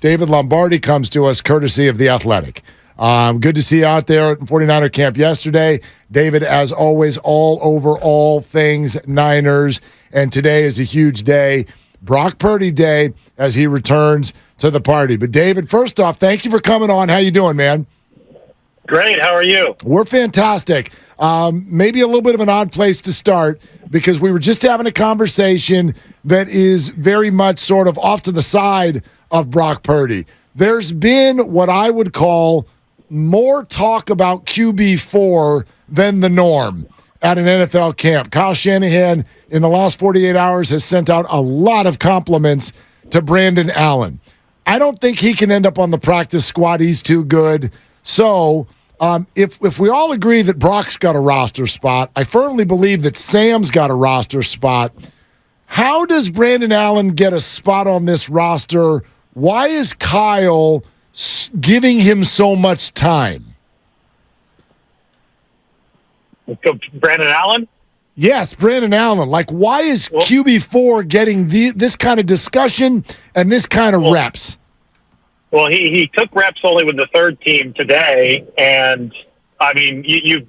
David Lombardi comes to us courtesy of The Athletic. Good to see you out there at 49er camp yesterday. David, as always, all over all things Niners. And today is a huge day, Brock Purdy Day, as he returns to the party. But, David, first off, thank you for coming on. How you doing, man? Great. How are you? We're fantastic. Maybe a little bit of an odd place to start because we were just having a conversation that is very much sort of off to the side of Brock Purdy. There's been what I would call more talk about QB4 than the norm at an NFL camp. Kyle Shanahan, in the last 48 hours, has sent out a lot of compliments to Brandon Allen. I don't think he can end up on the practice squad. He's too good. So if we all agree that Brock's got a roster spot, I firmly believe that Sam's got a roster spot. How does Brandon Allen get a spot on this roster? Why is Kyle giving him so much time? Brandon Allen? Yes, Brandon Allen. Like, why is QB4 getting this kind of discussion and this kind of reps? Well, he took reps only with the third team today, and, I mean, you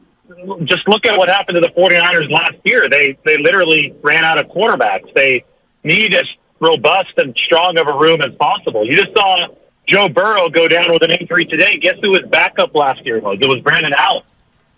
just look at what happened to the 49ers last year. They literally ran out of quarterbacks. They need as robust and strong of a room as possible. You just saw Joe Burrow go down with an injury today. Guess who his backup last year was? It was Brandon Allen.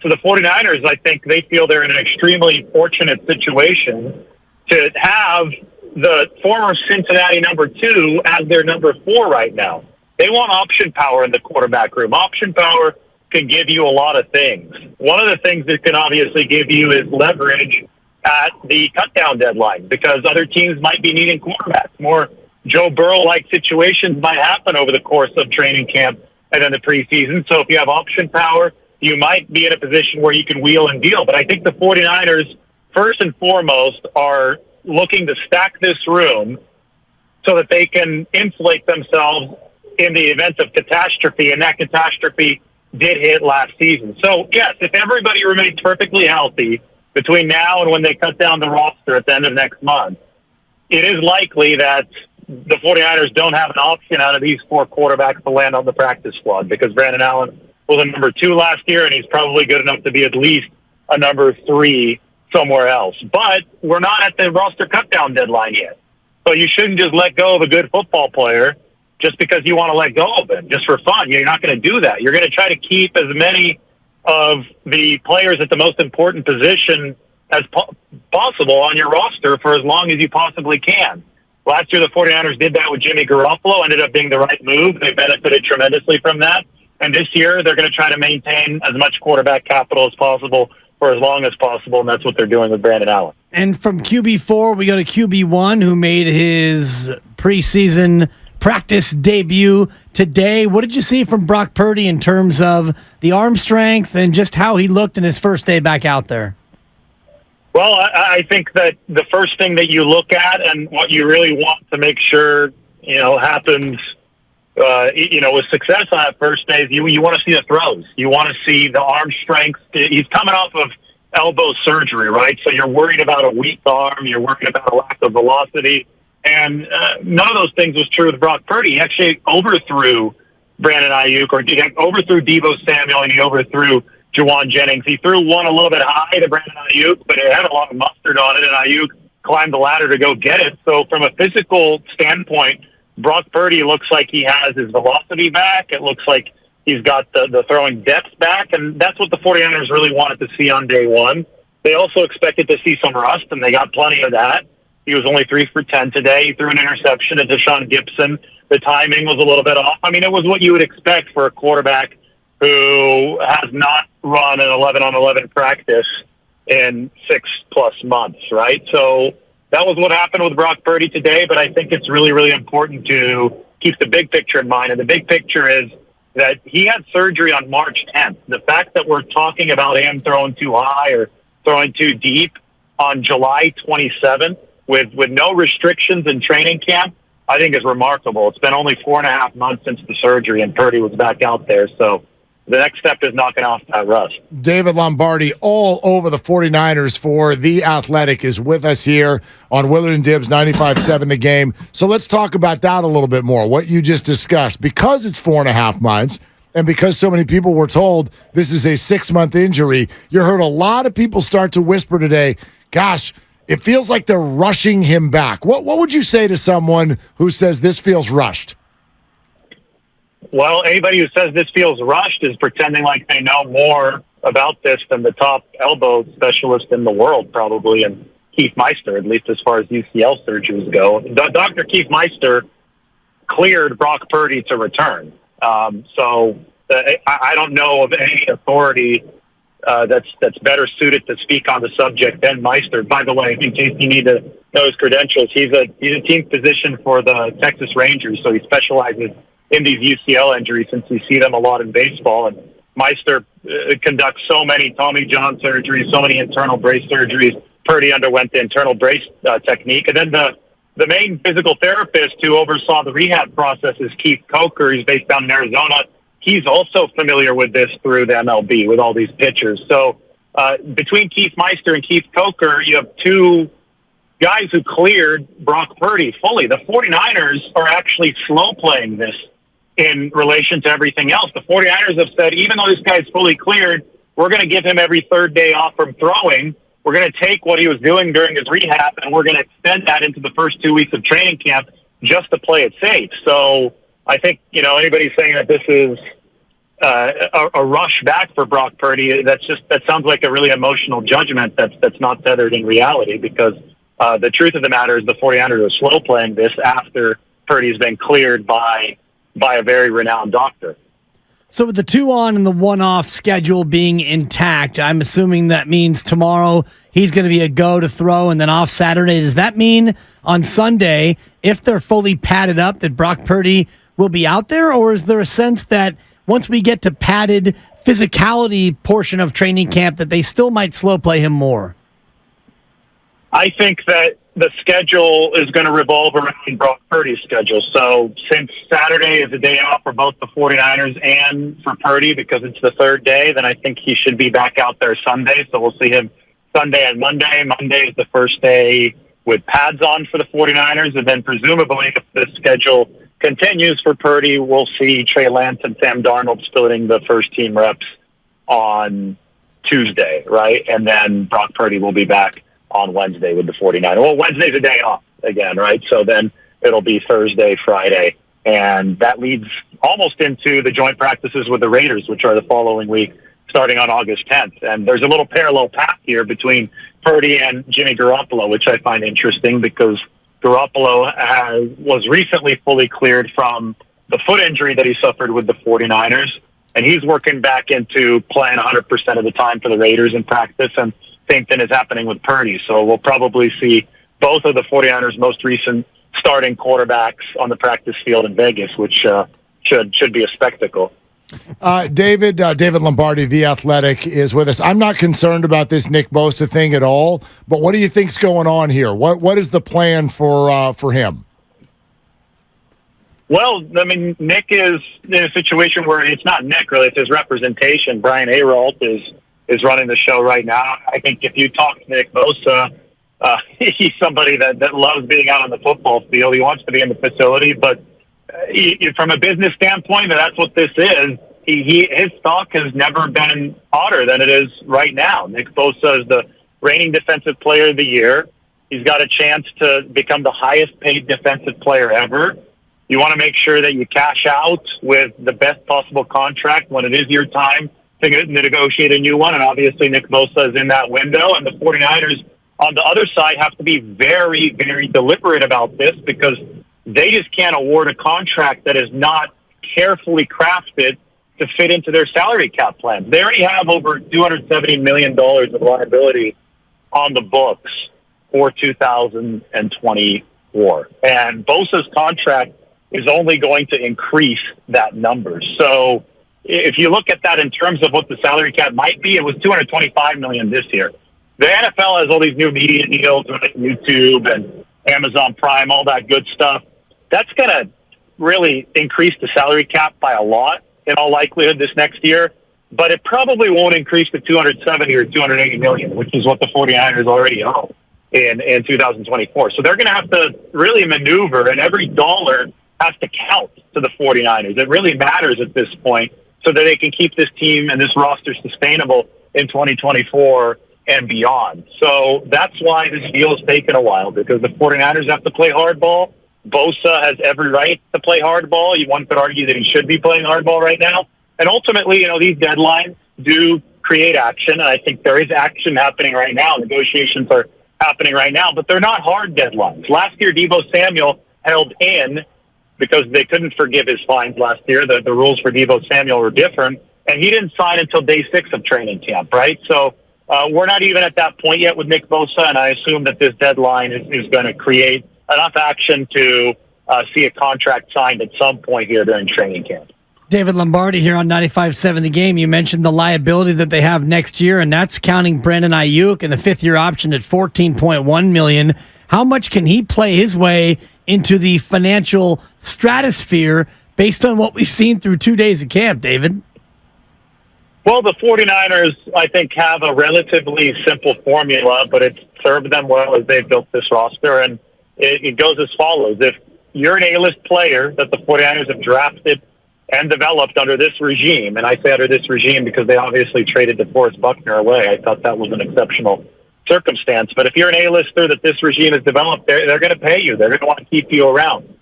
So the 49ers, I think they feel they're in an extremely fortunate situation to have the former Cincinnati number 2 as their number 4 right now. They want option power in the quarterback room. Option power can give you a lot of things. One of the things it can obviously give you is leverage at the cutdown deadline because other teams might be needing quarterbacks. More Joe Burrow-like situations might happen over the course of training camp and then the preseason. So if you have option power, you might be in a position where you can wheel and deal. But I think the 49ers, first and foremost, are looking to stack this room so that they can insulate themselves in the event of catastrophe, and that catastrophe did hit last season. So, yes, if everybody remains perfectly healthy between now and when they cut down the roster at the end of next month, it is likely that the 49ers don't have an option out of these 4 quarterbacks to land on the practice squad because Brandon Allen was a number 2 last year, and he's probably good enough to be at least a number 3 somewhere else. But we're not at the roster cutdown deadline yet. So you shouldn't just let go of a good football player just because you want to let go of him, just for fun. You're not going to do that. You're going to try to keep as many of the players at the most important position as possible on your roster for as long as you possibly can. Last year, the 49ers did that with Jimmy Garoppolo, ended up being the right move. They benefited tremendously from that. And this year, they're going to try to maintain as much quarterback capital as possible for as long as possible, and that's what they're doing with Brandon Allen. And from QB4, we go to QB1, who made his preseason practice debut today. What did you see from Brock Purdy in terms of the arm strength and just how he looked in his first day back out there? Well, I think that the first thing that you look at and what you really want to make sure, happens, with success on that first day is you want to see the throws. You want to see the arm strength. He's coming off of elbow surgery, right? So you're worried about a weak arm. You're worried about a lack of velocity. And none of those things was true with Brock Purdy. He actually overthrew Brandon Aiyuk, or he overthrew Deebo Samuel, and he overthrew Juwan Jennings. He threw one a little bit high to Brandon Aiyuk, but it had a lot of mustard on it, and Aiyuk climbed the ladder to go get it. So from a physical standpoint, Brock Purdy looks like he has his velocity back. It looks like he's got the throwing depth back, and that's what the 49ers really wanted to see on day one. They also expected to see some rust, and they got plenty of that. He was only 3 for 10 today. He threw an interception to Deshaun Gibson. The timing was a little bit off. I mean, it was what you would expect for a quarterback who has not run an 11-on-11 practice in 6+ months, right? So that was what happened with Brock Purdy today, but I think it's really, really important to keep the big picture in mind. And the big picture is that he had surgery on March 10th. The fact that we're talking about him throwing too high or throwing too deep on July 27th with no restrictions in training camp, I think is remarkable. It's been only 4.5 months since the surgery, and Purdy was back out there. So the next step is knocking off that rust. David Lombardi, all over the 49ers for The Athletic, is with us here on Willard and Dibs 95.7 The Game. So let's talk about that a little bit more, what you just discussed. Because it's 4.5 months, and because so many people were told this is a 6-month injury, you heard a lot of people start to whisper today, gosh, it feels like they're rushing him back. What would you say to someone who says this feels rushed? Well, anybody who says this feels rushed is pretending like they know more about this than the top elbow specialist in the world, probably, and Keith Meister, at least as far as UCL surgeries go. Dr. Keith Meister cleared Brock Purdy to return. So I don't know of any authority that's better suited to speak on the subject than Meister. By the way, in case you need to know his credentials, he's a team physician for the Texas Rangers, so he specializes in these UCL injuries since we see them a lot in baseball. And Meister conducts so many Tommy John surgeries, so many internal brace surgeries. Purdy underwent the internal brace technique. And then the main physical therapist who oversaw the rehab process is Keith Coker. He's based down in Arizona. He's also familiar with this through the MLB with all these pitchers. So between Keith Meister and Keith Coker, you have two guys who cleared Brock Purdy fully. The 49ers are actually slow playing this in relation to everything else. The 49ers have said, even though this guy's fully cleared, we're going to give him every third day off from throwing. We're going to take what he was doing during his rehab, and we're going to extend that into the first 2 weeks of training camp just to play it safe. So I think, anybody saying that this is a rush back for Brock Purdy, that sounds like a really emotional judgment that's not tethered in reality, because the truth of the matter is the 49ers are slow playing this after Purdy's been cleared by a very renowned doctor. So with the 2 on and the 1 off schedule being intact, I'm assuming that means tomorrow he's going to be a go to throw and then off Saturday. Does that mean on Sunday, if they're fully padded up, that Brock Purdy will be out there? Or is there a sense that once we get to padded physicality portion of training camp that they still might slow play him more? I think that the schedule is going to revolve around Brock Purdy's schedule. So since Saturday is a day off for both the 49ers and for Purdy because it's the third day, then I think he should be back out there Sunday. So we'll see him Sunday and Monday. Monday is the first day with pads on for the 49ers. And then presumably if the schedule continues for Purdy, we'll see Trey Lance and Sam Darnold splitting the first team reps on Tuesday, right? And then Brock Purdy will be back on Wednesday with the 49ers. Well, Wednesday's a day off again, right? So then it'll be Thursday, Friday, and that leads almost into the joint practices with the Raiders, which are the following week, starting on August 10th. And there's a little parallel path here between Purdy and Jimmy Garoppolo, which I find interesting because Garoppolo was recently fully cleared from the foot injury that he suffered with the 49ers, and he's working back into playing 100% of the time for the Raiders in practice, and same thing is happening with Purdy. So we'll probably see both of the 49ers' most recent starting quarterbacks on the practice field in Vegas, which should be a spectacle. David Lombardi, The Athletic, is with us. I'm not concerned about this Nick Bosa thing at all, but what do you think's going on here? What is the plan for him? Well, I mean, Nick is in a situation where it's not Nick, really. It's his representation. Brian Ayrault is running the show right now. I think if you talk to Nick Bosa, he's somebody that loves being out on the football field. He wants to be in the facility, but from a business standpoint, that's what this is. His stock has never been hotter than it is right now. Nick Bosa is the reigning defensive player of the year. He's got a chance to become the highest paid defensive player ever. You want to make sure that you cash out with the best possible contract when it is your time to negotiate a new one, and obviously Nick Bosa is in that window, and the 49ers on the other side have to be very, very deliberate about this because they just can't award a contract that is not carefully crafted to fit into their salary cap plans. They already have over $270 million of liability on the books for 2024, and Bosa's contract is only going to increase that number. So if you look at that in terms of what the salary cap might be, it was $225 million this year. The NFL has all these new media deals, like YouTube and Amazon Prime, all that good stuff. That's going to really increase the salary cap by a lot in all likelihood this next year. but it probably won't increase to 270 or 280 million, which is what the 49ers already own in 2024. So they're going to have to really maneuver, and every dollar has to count to the 49ers. It really matters at this point so that they can keep this team and this roster sustainable in 2024 and beyond. So that's why this deal has taken a while, because the 49ers have to play hardball. Bosa has every right to play hardball. One could argue that he should be playing hardball right now. And ultimately, these deadlines do create action, and I think there is action happening right now. Negotiations are happening right now, but they're not hard deadlines. Last year, Deebo Samuel held in because they couldn't forgive his fines last year. The rules for Deebo Samuel were different, and he didn't sign until day 6 of training camp, right? So we're not even at that point yet with Nick Bosa, and I assume that this deadline is going to create enough action to see a contract signed at some point here during training camp. David Lombardi here on 95.7 The Game. You mentioned the liability that they have next year, and that's counting Brandon Aiyuk and the fifth-year option at $14.1 million. How much can he play his way into the financial stratosphere based on what we've seen through 2 days of camp, David? Well, the 49ers, I think, have a relatively simple formula, but it's served them well as they've built this roster, and it goes as follows. If you're an A-list player that the 49ers have drafted and developed under this regime, and I say under this regime because they obviously traded DeForest Buckner away. I thought that was an exceptional circumstance. But if you're an A-lister that this regime has developed, they're going to pay you. They're going to want to keep you around.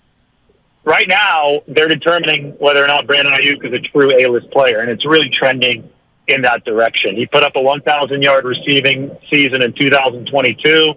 Right now, they're determining whether or not Brandon Aiyuk is a true A-list player, and it's really trending in that direction. He put up a 1,000-yard receiving season in 2022.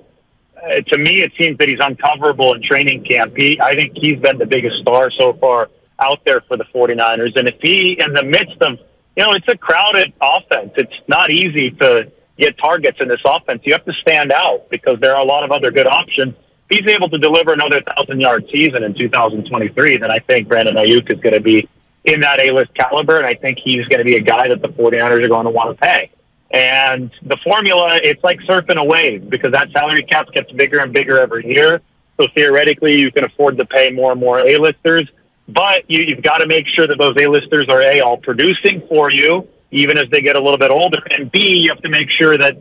To me, it seems that he's uncoverable in training camp. I think he's been the biggest star so far out there for the 49ers. And if he, in the midst of, it's a crowded offense. It's not easy to get targets in this offense. You have to stand out because there are a lot of other good options. If he's able to deliver another 1,000-yard season in 2023, then I think Brandon Aiyuk is going to be in that A-list caliber, and I think he's going to be a guy that the 49ers are going to want to pay. And the formula, it's like surfing a wave because that salary cap gets bigger and bigger every year. So theoretically, you can afford to pay more and more A-listers. But you've got to make sure that those A-listers are, A, all producing for you, even as they get a little bit older, and B, you have to make sure that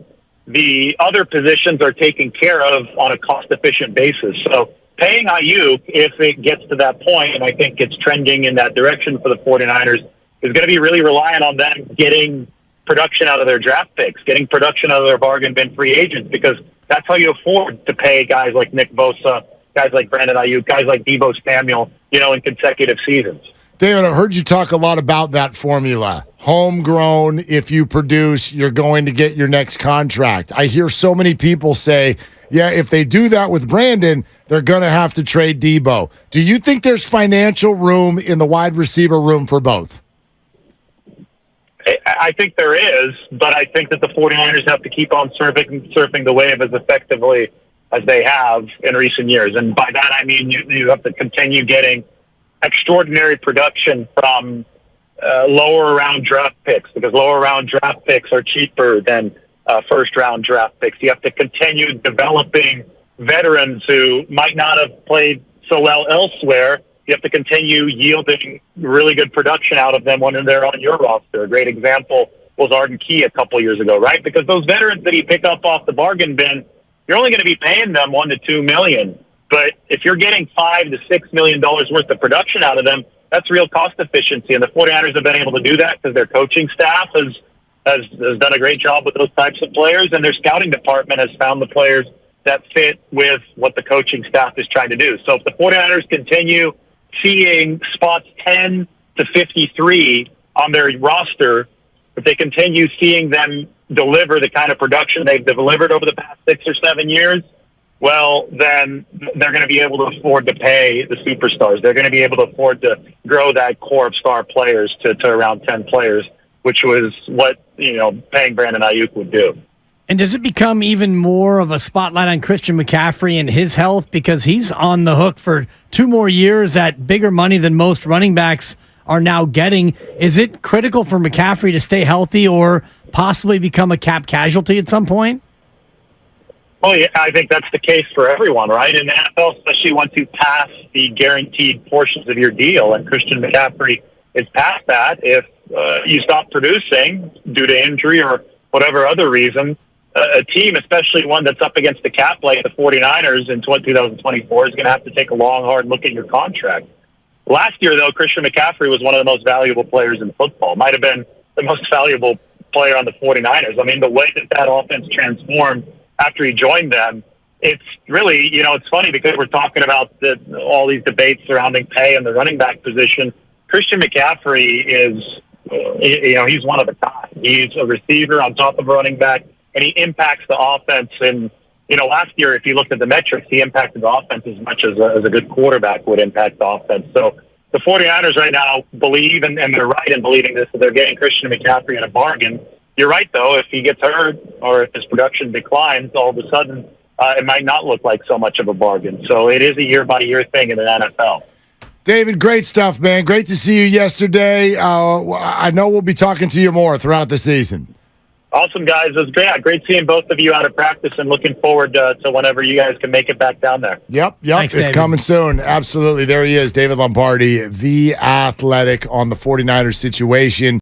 the other positions are taken care of on a cost-efficient basis. So paying Aiyuk, if it gets to that point, and I think it's trending in that direction for the 49ers, is going to be really reliant on them getting production out of their draft picks, getting production out of their bargain bin free agents, because that's how you afford to pay guys like Nick Bosa, guys like Brandon Aiyuk, guys like Deebo Samuel, in consecutive seasons. David, I've heard you talk a lot about that formula. Homegrown, if you produce, you're going to get your next contract. I hear so many people say, yeah, if they do that with Brandon, they're going to have to trade Deebo. Do you think there's financial room in the wide receiver room for both? I think there is, but I think that the 49ers have to keep on surfing the wave as effectively as they have in recent years. And by that, I mean you have to continue getting extraordinary production from lower round draft picks, because lower round draft picks are cheaper than first round draft picks. You have to continue developing veterans who might not have played so well elsewhere. You have to continue yielding really good production out of them when they're on your roster. A great example was Arden Key a couple years ago, right? Because those veterans that he picked up off the bargain bin, you're only going to be paying them $1 to $2 million. But if you're getting $5 to $6 million worth of production out of them, that's real cost efficiency. And the 49ers have been able to do that because their coaching staff has done a great job with those types of players, and their scouting department has found the players that fit with what the coaching staff is trying to do. So if the 49ers continue seeing spots 10 to 53 on their roster, if they continue seeing them deliver the kind of production they've delivered over the past 6 or 7 years, well, then they're going to be able to afford to pay the superstars. They're going to be able to afford to grow that core of star players to around 10 players, which was what, paying Brandon Aiyuk would do. And does it become even more of a spotlight on Christian McCaffrey and his health because he's on the hook for 2 more years at bigger money than most running backs are now getting? Is it critical for McCaffrey to stay healthy or possibly become a cap casualty at some point? Well, yeah, I think that's the case for everyone, right? In the NFL, especially once you pass the guaranteed portions of your deal, and Christian McCaffrey is past that. If you stop producing due to injury or whatever other reason, a team, especially one that's up against the cap like the 49ers in 2024, is going to have to take a long, hard look at your contract. Last year, though, Christian McCaffrey was one of the most valuable players in football. Might have been the most valuable player on the 49ers. I mean, the way that offense transformed after he joined them, it's really, it's funny because we're talking about all these debates surrounding pay and the running back position. Christian McCaffrey is, he's one of a kind. He's a receiver on top of a running back, and he impacts the offense. And, last year, if you looked at the metrics, he impacted the offense as much as a good quarterback would impact the offense. So the 49ers right now believe, and they're right in believing this, that they're getting Christian McCaffrey in a bargain. You're right, though. If he gets hurt or if his production declines, all of a sudden it might not look like so much of a bargain. So it is a year-by-year thing in the NFL. David, great stuff, man. Great to see you yesterday. I know we'll be talking to you more throughout the season. Awesome, guys. It was great. Great seeing both of you out of practice and looking forward to whenever you guys can make it back down there. Yep. Thanks, it's David. coming soon. Absolutely. There he is, David Lombardi, The Athletic, on the 49ers situation.